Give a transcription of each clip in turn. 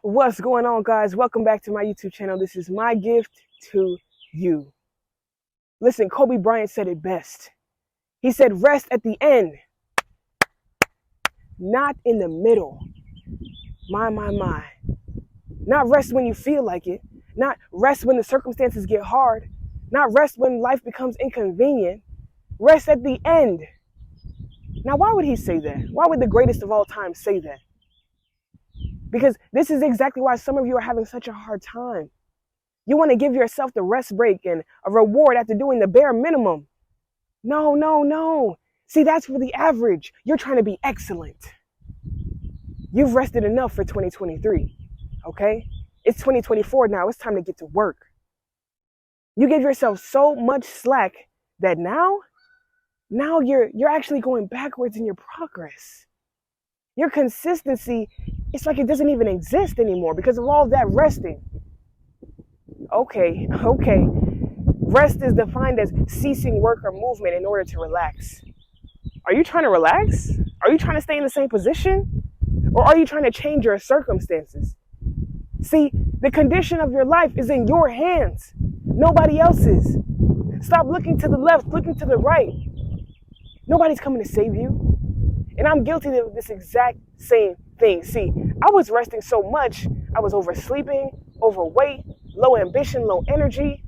What's going on, guys? Welcome back to my YouTube channel. This is my gift to you. Listen, Kobe Bryant said it best. He said, rest at the end, not in the middle. My. Not rest when you feel like it. Not rest when the circumstances get hard. Not rest when life becomes inconvenient. Rest at the end. Now, why would he say that? Why would the greatest of all time say that? Because this is exactly why some of you are having such a hard time. You want to give yourself the rest break and a reward after doing the bare minimum. No. See, that's for the average. You're trying to be excellent. You've rested enough for 2023, okay? It's 2024 now. It's time to get to work. You give yourself so much slack that now you're actually going backwards in your progress. Your consistency, it's like it doesn't even exist anymore because of all that resting. Okay. Rest is defined as ceasing work or movement in order to relax. Are you trying to relax? Are you trying to stay in the same position? Or are you trying to change your circumstances? See, the condition of your life is in your hands, nobody else's. Stop looking to the left, looking to the right. Nobody's coming to save you. And I'm guilty of this exact same thing. See, I was resting so much, I was oversleeping, overweight, low ambition, low energy,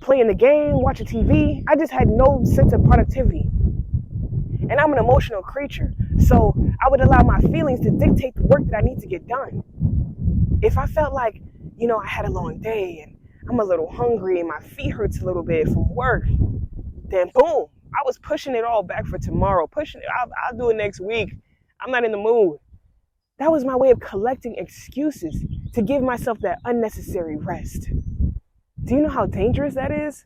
playing the game, watching TV. I just had no sense of productivity. And I'm an emotional creature. So I would allow my feelings to dictate the work that I need to get done. If I felt like, I had a long day and I'm a little hungry and my feet hurts a little bit from work, then boom, I was pushing it all back for tomorrow. I'll do it next week. I'm not in the mood. That was my way of collecting excuses to give myself that unnecessary rest. Do you know how dangerous that is?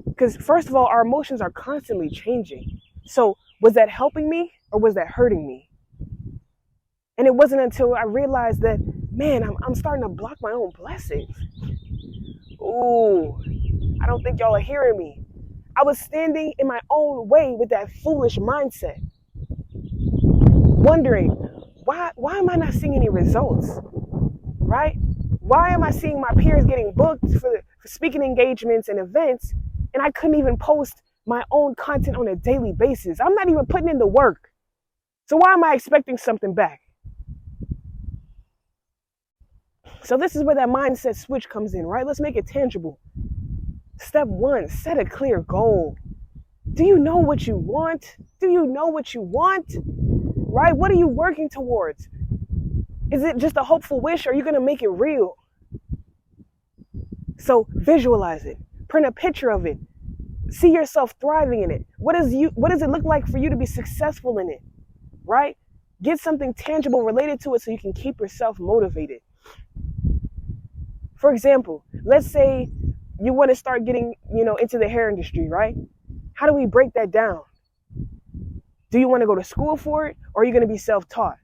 Because first of all, our emotions are constantly changing. So was that helping me or was that hurting me? And it wasn't until I realized that, man, I'm starting to block my own blessings. Ooh, I don't think y'all are hearing me. I was standing in my own way with that foolish mindset, wondering, why am I not seeing any results, right? Why am I seeing my peers getting booked for speaking engagements and events, and I couldn't even post my own content on a daily basis? I'm not even putting in the work. So why am I expecting something back? So this is where that mindset switch comes in, right? Let's make it tangible. Step one, set a clear goal. Do you know what you want? Right? What are you working towards? Is it just a hopeful wish or are you going to make it real? So visualize it. Print a picture of it. See yourself thriving in it. What does it look like for you to be successful in it? Right? Get something tangible related to it so you can keep yourself motivated. For example, let's say you want to start getting, into the hair industry, right? How do we break that down? Do you want to go to school for it or are you going to be self-taught?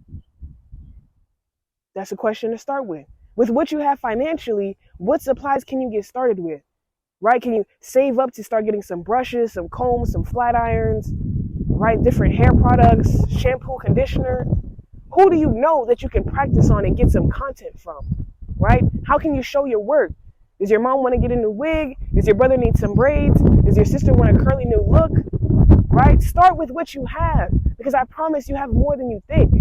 That's a question to start with. With what you have financially, what supplies can you get started with, right? Can you save up to start getting some brushes, some combs, some flat irons, right? Different hair products, shampoo, conditioner. Who do you know that you can practice on and get some content from, right? How can you show your work? Does your mom want to get a new wig? Does your brother need some braids? Does your sister want a curly new look? Right? Start with what you have because I promise you have more than you think.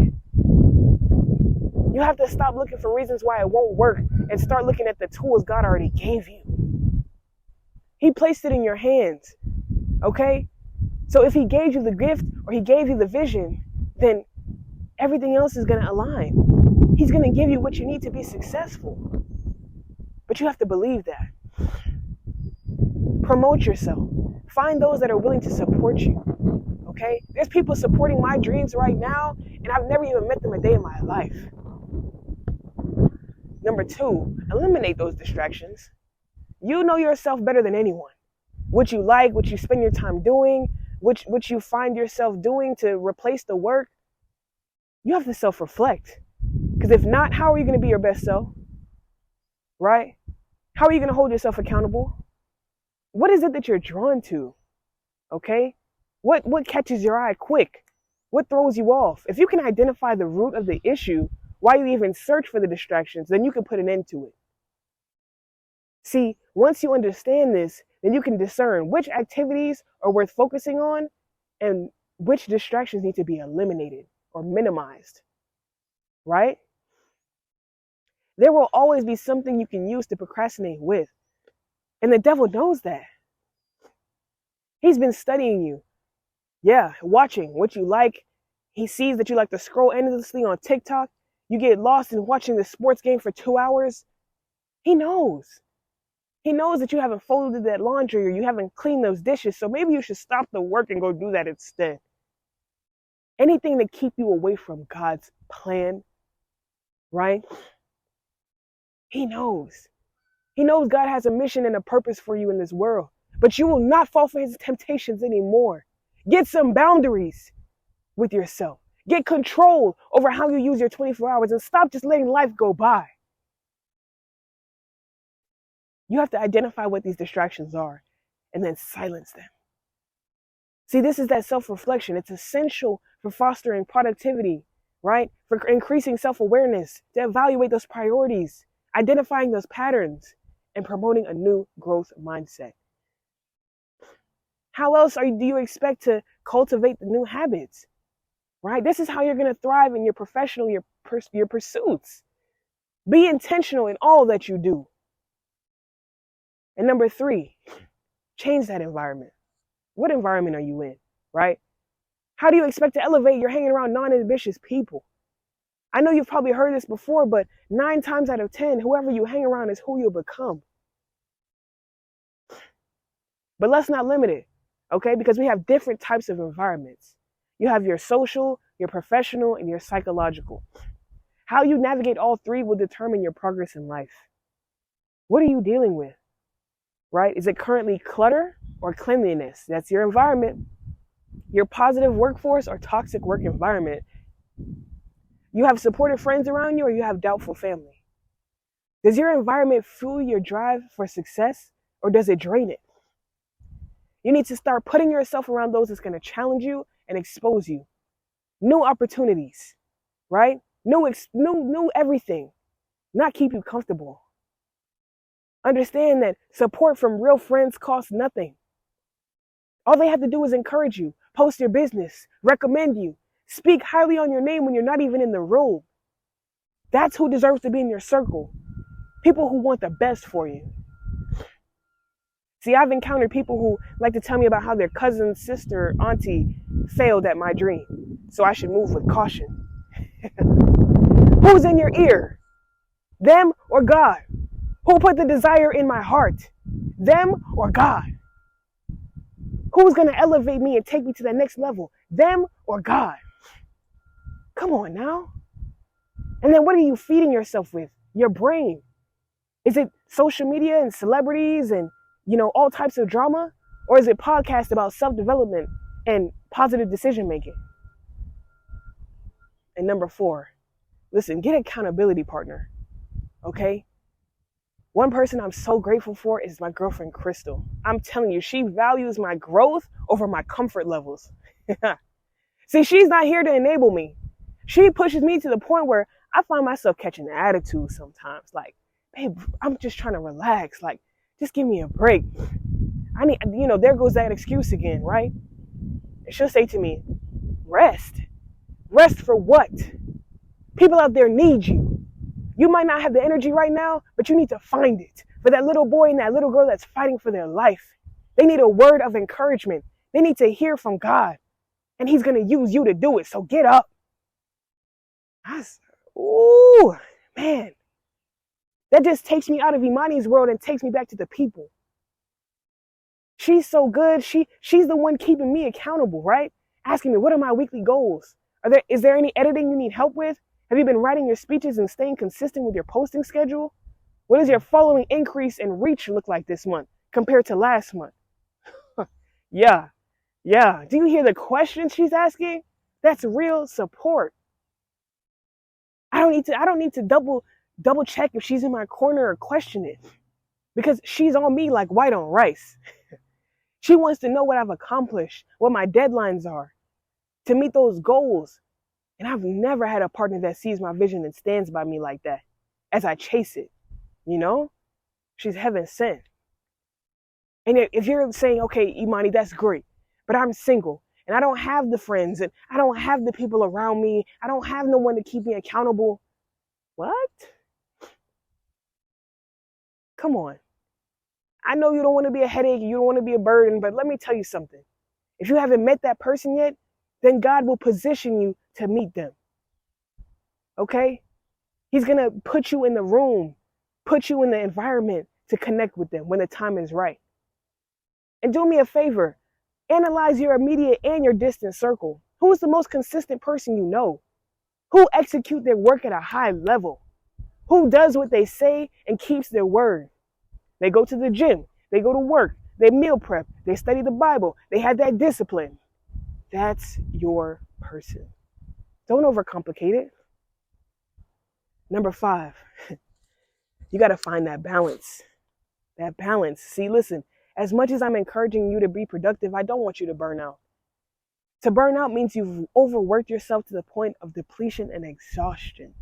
You have to stop looking for reasons why it won't work and start looking at the tools God already gave you. He placed it in your hands, okay? So if he gave you the gift or he gave you the vision, then everything else is going to align. He's going to give you what you need to be successful. But you have to believe that. Promote yourself. Find those that are willing to support you. Okay? There's people supporting my dreams right now, and I've never even met them a day in my life. Number two, eliminate those distractions. You know yourself better than anyone. What you like, what you spend your time doing, what you find yourself doing to replace the work. You have to self-reflect. Because if not, how are you going to be your best self? Right? How are you going to hold yourself accountable? What is it that you're drawn to? Okay? What catches your eye quick? What throws you off? If you can identify the root of the issue, why you even search for the distractions, then you can put an end to it. See, once you understand this, then you can discern which activities are worth focusing on and which distractions need to be eliminated or minimized, right? There will always be something you can use to procrastinate with. And the devil knows that. He's been studying you. Yeah, watching what you like. He sees that you like to scroll endlessly on TikTok. You get lost in watching the sports game for 2 hours. He knows. He knows that you haven't folded that laundry or you haven't cleaned those dishes. So maybe you should stop the work and go do that instead. Anything to keep you away from God's plan, right? He knows. He knows God has a mission and a purpose for you in this world. But you will not fall for his temptations anymore. Get some boundaries with yourself. Get control over how you use your 24 hours and stop just letting life go by. You have to identify what these distractions are and then silence them. See, this is that self-reflection. It's essential for fostering productivity, right? For increasing self-awareness, to evaluate those priorities, identifying those patterns, and promoting a new growth mindset. How else do you expect to cultivate the new habits, right? This is how you're going to thrive in your professional, your pursuits. Be intentional in all that you do. And number 3, change that environment. What environment are you in, right? How do you expect to elevate? You're hanging around non-ambitious people. I know you've probably heard this before, but 9 times out of 10, whoever you hang around is who you'll become. But let's not limit it, okay? Because we have different types of environments. You have your social, your professional, and your psychological. How you navigate all 3 will determine your progress in life. What are you dealing with, right? Is it currently clutter or cleanliness? That's your environment. Your positive workforce or toxic work environment. You have supportive friends around you or you have doubtful family. Does your environment fuel your drive for success or does it drain it? You need to start putting yourself around those that's going to challenge you and expose you. New opportunities, right? New everything, not keep you comfortable. Understand that support from real friends costs nothing. All they have to do is encourage you, post your business, recommend you, speak highly on your name when you're not even in the room. That's who deserves to be in your circle. People who want the best for you. See, I've encountered people who like to tell me about how their cousin, sister, auntie failed at my dream, so I should move with caution. Who's in your ear? Them or God? Who put the desire in my heart? Them or God? Who's going to elevate me and take me to the next level? Them or God? Come on now. And then what are you feeding yourself with? Your brain. Is it social media and celebrities and, all types of drama? Or is it podcasts about self-development and positive decision making? And number 4, listen, get an accountability partner. Okay? One person I'm so grateful for is my girlfriend, Crystal. I'm telling you, she values my growth over my comfort levels. See, she's not here to enable me. She pushes me to the point where I find myself catching attitude sometimes. Like, babe, I'm just trying to relax. Like, just give me a break. There goes that excuse again, right? And she'll say to me, rest. Rest for what? People out there need you. You might not have the energy right now, but you need to find it. For that little boy and that little girl that's fighting for their life. They need a word of encouragement. They need to hear from God. And he's going to use you to do it. So get up. Ooh, man. That just takes me out of Imani's world and takes me back to the people. She's so good. She's the one keeping me accountable, right? Asking me, what are my weekly goals? Is there any editing you need help with? Have you been writing your speeches and staying consistent with your posting schedule? What does your following increase and reach look like this month compared to last month? Yeah. Do you hear the questions she's asking? That's real support. I don't need to double check if she's in my corner or question it because she's on me like white on rice. She wants to know what I've accomplished, what my deadlines are to meet those goals. And I've never had a partner that sees my vision and stands by me like that as I chase it. You know, she's heaven sent. And if you're saying, okay, Imani, that's great, but I'm single and I don't have the friends and I don't have the people around me, I don't have no one to keep me accountable. What? Come on. I know you don't want to be a headache, you don't want to be a burden, but let me tell you something. If you haven't met that person yet, then God will position you to meet them. Okay? He's going to put you in the room, put you in the environment to connect with them when the time is right. And do me a favor, analyze your immediate and your distant circle. Who is the most consistent person you know? Who execute their work at a high level? Who does what they say and keeps their word? They go to the gym, they go to work, they meal prep, they study the Bible, they have that discipline. That's your person. Don't overcomplicate it. Number 5, you got to find that balance. That balance. See, listen, as much as I'm encouraging you to be productive, I don't want you to burn out. To burn out means you've overworked yourself to the point of depletion and exhaustion.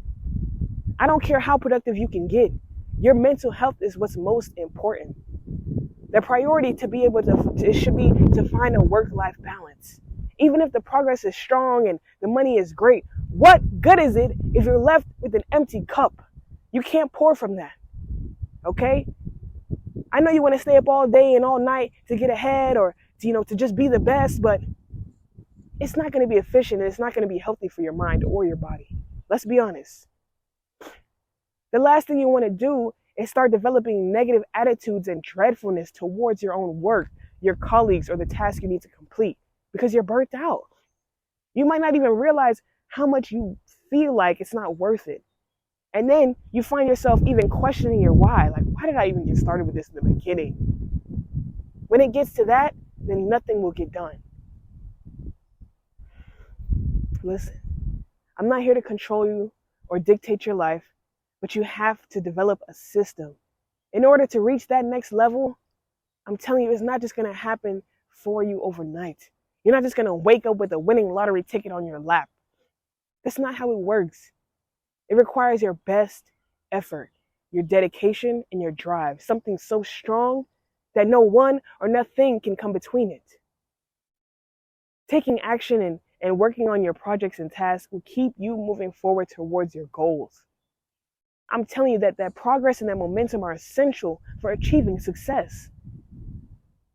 I don't care how productive you can get. Your mental health is what's most important. The priority to be able to, it should be to find a work-life balance. Even if the progress is strong and the money is great, what good is it if you're left with an empty cup? You can't pour from that. Okay? I know you want to stay up all day and all night to get ahead or to just be the best, but it's not going to be efficient and it's not going to be healthy for your mind or your body. Let's be honest. The last thing you want to do is start developing negative attitudes and dreadfulness towards your own work, your colleagues, or the task you need to complete because you're burnt out. You might not even realize how much you feel like it's not worth it. And then you find yourself even questioning your why. Like, why did I even get started with this in the beginning? When it gets to that, then nothing will get done. Listen, I'm not here to control you or dictate your life, but you have to develop a system. In order to reach that next level, I'm telling you, it's not just going to happen for you overnight. You're not just going to wake up with a winning lottery ticket on your lap. That's not how it works. It requires your best effort, your dedication, and your drive, something so strong that no one or nothing can come between it. Taking action and working on your projects and tasks will keep you moving forward towards your goals. I'm telling you that progress and that momentum are essential for achieving success.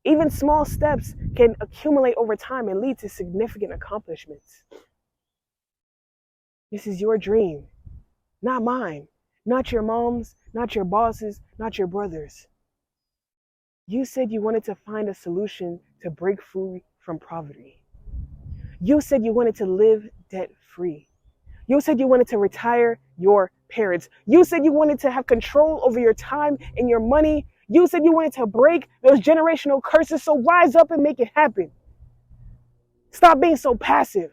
Even small steps can accumulate over time and lead to significant accomplishments. This is your dream. Not mine, not your mom's, not your boss's, not your brother's. You said you wanted to find a solution to break free from poverty. You said you wanted to live debt-free. You said you wanted to retire your parents. You said you wanted to have control over your time and your money. You said you wanted to break those generational curses, so rise up and make it happen. Stop being so passive.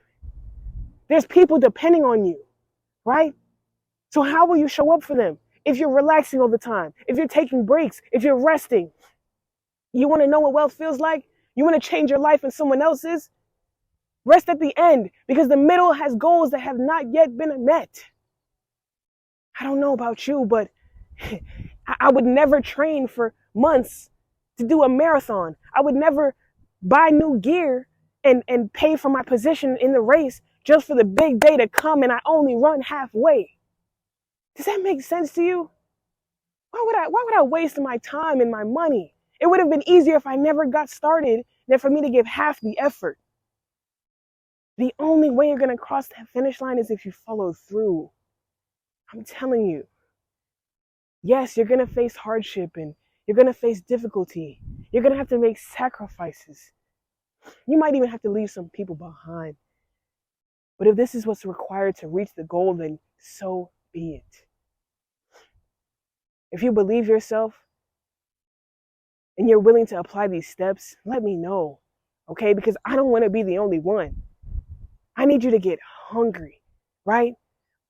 There's people depending on you, right? So how will you show up for them? If you're relaxing all the time, if you're taking breaks, if you're resting, you want to know what wealth feels like? You want to change your life and someone else's? Rest at the end because the middle has goals that have not yet been met. I don't know about you, but I would never train for months to do a marathon. I would never buy new gear and pay for my position in the race just for the big day to come and I only run halfway. Does that make sense to you? Why would I waste my time and my money? It would have been easier if I never got started than for me to give half the effort. The only way you're going to cross that finish line is if you follow through. I'm telling you. Yes, you're going to face hardship and you're going to face difficulty. You're going to have to make sacrifices. You might even have to leave some people behind. But if this is what's required to reach the goal, then so be it. If you believe yourself and you're willing to apply these steps, let me know, okay? Because I don't want to be the only one. I need you to get hungry, right?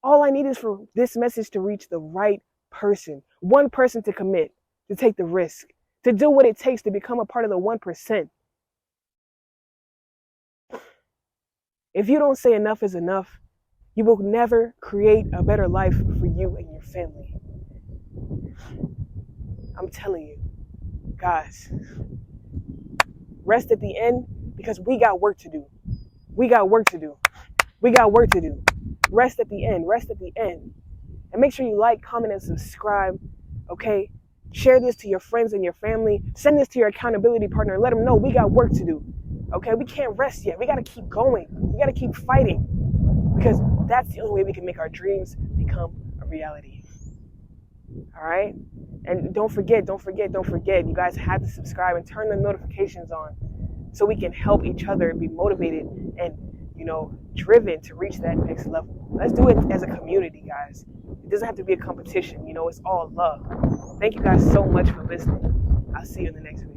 All I need is for this message to reach the right person. One person to commit, to take the risk, to do what it takes to become a part of the 1%. If you don't say enough is enough, You will never create a better life for you and your family. I'm telling you, guys, rest at the end because we got work to do. We got work to do. We got work to do. Rest at the end. Rest at the end. And make sure you like, comment, and subscribe. Okay? Share this to your friends and your family. Send this to your accountability partner and let them know we got work to do. Okay? We can't rest yet. We got to keep going. We got to keep fighting because that's the only way we can make our dreams become a reality. All right? And don't forget, you guys have to subscribe and turn the notifications on so we can help each other be motivated and, driven to reach that next level. Let's do it as a community, guys. It doesn't have to be a competition. It's all love. Thank you guys so much for listening. I'll see you in the next video.